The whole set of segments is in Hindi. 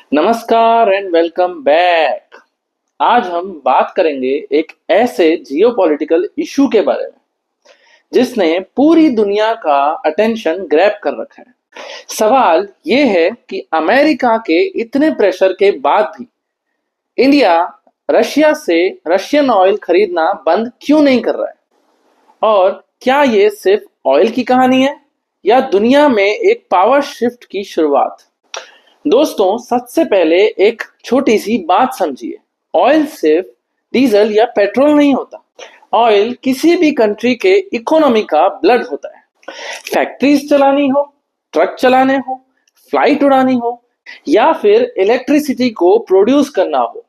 नमस्कार एंड वेलकम बैक। आज हम बात करेंगे एक ऐसे जियोपॉलिटिकल इशू के बारे में जिसने पूरी दुनिया का अटेंशन ग्रैब कर रखा है। सवाल ये है कि अमेरिका के इतने प्रेशर के बाद भी इंडिया रशिया से रशियन ऑयल खरीदना बंद क्यों नहीं कर रहा है, और क्या ये सिर्फ ऑयल की कहानी है या दुनिया में एक पावर शिफ्ट की शुरुआत। दोस्तों, सबसे पहले एक छोटी सी बात समझिए। ऑयल सिर्फ डीजल या पेट्रोल नहीं होता। ऑयल किसी भी कंट्री के इकोनॉमी का ब्लड होता है। फैक्ट्रीज चलानी हो, ट्रक चलाने हो, फ्लाइट उड़ानी हो या फिर इलेक्ट्रिसिटी को प्रोड्यूस करना हो,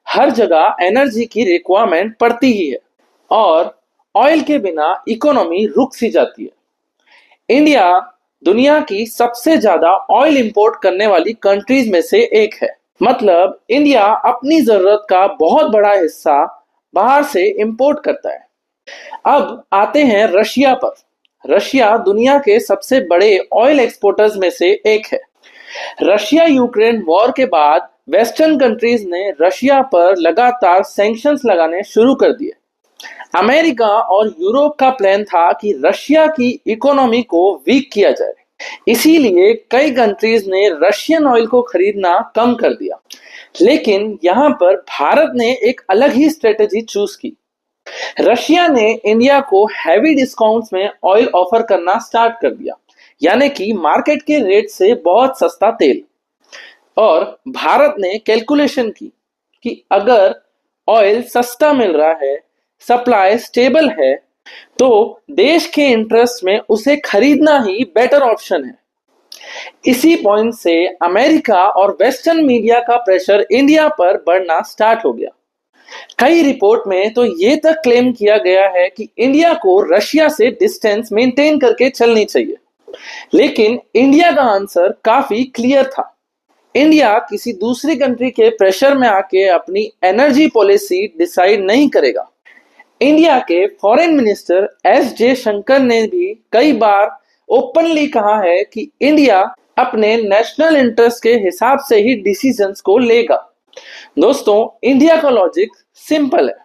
हर जगह एनर्जी की रिक्वायरमेंट पड़ती ही है और ऑयल के बिना इकोनॉमी रुक सी जाती है। इंडिया दुनिया की सबसे ज्यादा ऑयल इंपोर्ट करने वाली कंट्रीज में से एक है। मतलब इंडिया अपनी जरूरत का बहुत बड़ा हिस्सा बाहर से इंपोर्ट करता है। अब आते हैं रशिया पर। रशिया दुनिया के सबसे बड़े ऑयल एक्सपोर्टर्स में से एक है। रशिया यूक्रेन वॉर के बाद वेस्टर्न कंट्रीज ने रशिया पर लगातार सैंक्शंस लगाने शुरू कर दिए। अमेरिका और यूरोप का प्लान था कि रशिया की इकोनॉमी को वीक किया जाए। इसीलिए कई कंट्रीज ने रशियन ऑयल को खरीदना कम कर दिया। लेकिन यहाँ पर भारत ने एक अलग ही स्ट्रेटेजी चूज की। रशिया ने इंडिया को हैवी डिस्काउंट्स में ऑयल ऑफर करना स्टार्ट कर दिया, यानी कि मार्केट के रेट से बहुत सस्ता तेल। और भारत ने कैलकुलेशन की कि अगर ऑयल सस्ता मिल रहा है, सप्लाई स्टेबल है, तो देश के इंटरेस्ट में उसे खरीदना ही बेटर ऑप्शन है। इसी पॉइंट से अमेरिका और वेस्टर्न मीडिया का प्रेशर इंडिया पर बढ़ना स्टार्ट हो गया। कई रिपोर्ट में तो ये तक क्लेम किया गया है कि इंडिया को रशिया से डिस्टेंस मेंटेन करके चलनी चाहिए। लेकिन इंडिया का आंसर काफी क्लियर था। इंडिया किसी दूसरी कंट्री के प्रेशर में आके अपनी एनर्जी पॉलिसी डिसाइड नहीं करेगा। इंडिया के फॉरेन मिनिस्टर एस जयशंकर ने भी कई बार ओपनली कहा है कि इंडिया अपने नेशनल इंटरेस्ट के हिसाब से ही डिसीजंस को लेगा। दोस्तों, इंडिया का लॉजिक सिंपल है।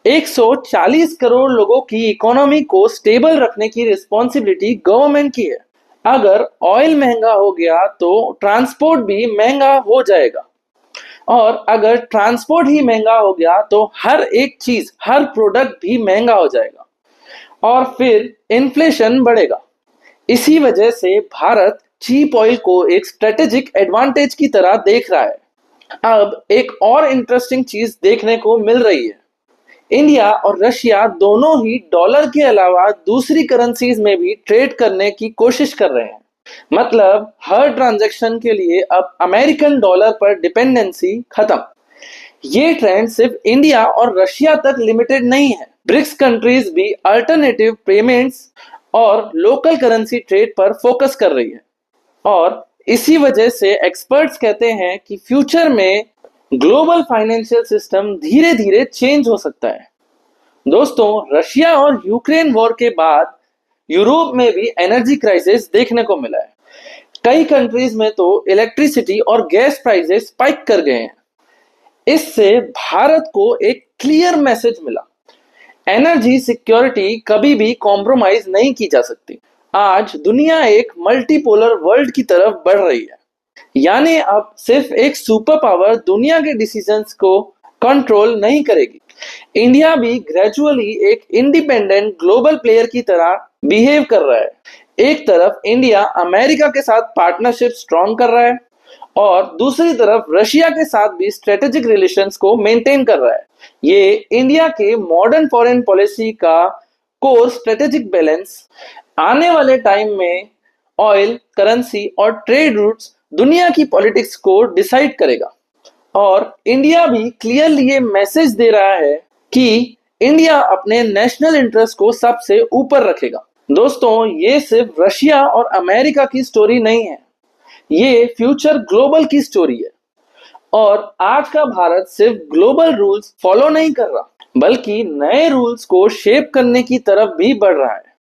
140 करोड़ लोगों की इकोनॉमी को स्टेबल रखने की रिस्पॉन्सिबिलिटी गवर्नमेंट की है। अगर ऑयल महंगा हो गया तो ट्रांसपोर्ट भी महंगा हो जाएगा, और अगर ट्रांसपोर्ट ही महंगा हो गया तो हर एक चीज, हर प्रोडक्ट भी महंगा हो जाएगा और फिर इन्फ्लेशन बढ़ेगा। इसी वजह से भारत चीप ऑयल को एक स्ट्रेटेजिक एडवांटेज की तरह देख रहा है। अब एक और इंटरेस्टिंग चीज देखने को मिल रही है। इंडिया और रशिया दोनों ही डॉलर के अलावा दूसरी करेंसीज में भी ट्रेड करने की कोशिश कर रहे हैं। मतलब हर ट्रांजैक्शन के लिए अब अमेरिकन डॉलर पर डिपेंडेंसी खत्म। ये ट्रेंड सिर्फ इंडिया और रशिया तक लिमिटेड नहीं है। ब्रिक्स कंट्रीज भी अल्टरनेटिव पेमेंट्स और लोकल करेंसी ट्रेड पर फोकस कर रही है। और इसी वजह से एक्सपर्ट्स कहते हैं कि फ्यूचर में ग्लोबल फाइनेंशियल सिस्टम धीरे धीरे चेंज हो सकता है। दोस्तों, रशिया और यूक्रेन वॉर के बाद यूरोप में भी एनर्जी क्राइसिस देखने को मिला है। कई कंट्रीज में तो इलेक्ट्रिसिटी और गैस प्राइसेस स्पाइक कर गए हैं। इससे भारत को एक क्लियर मैसेज मिला, एनर्जी सिक्योरिटी कभी भी कॉम्प्रोमाइज नहीं की जा सकती। आज दुनिया एक मल्टीपोलर वर्ल्ड की तरफ बढ़ रही है, यानी अब सिर्फ एक सुपर पावर दुनिया के डिसीजंस को कंट्रोल नहीं करेगी। इंडिया भी ग्रेजुअली एक इंडिपेंडेंट ग्लोबल प्लेयर की तरह बिहेव कर रहा है। एक तरफ इंडिया अमेरिका के साथ पार्टनरशिप स्ट्रॉन्ग कर रहा है और दूसरी तरफ रशिया के साथ भी स्ट्रेटेजिक रिलेशंस को मेंटेन कर रहा है। ये इंडिया के मॉडर्न फॉरेन पॉलिसी का कोर स्ट्रेटेजिक बैलेंस आने वाले टाइम में ऑयल, करेंसी और ट्रेड रूट्स दुनिया की पॉलिटिक्स को डिसाइड करेगा। और इंडिया भी क्लियरली ये मैसेज दे रहा है कि इंडिया अपने नेशनल इंटरेस्ट को सबसे ऊपर रखेगा। दोस्तों, ये सिर्फ रशिया और अमेरिका की स्टोरी नहीं है, ये फ्यूचर ग्लोबल की स्टोरी है। और आज का भारत सिर्फ ग्लोबल रूल्स फॉलो नहीं कर रहा, बल्कि नए रूल्स को शेप करने की तरफ भी बढ़ रहा है।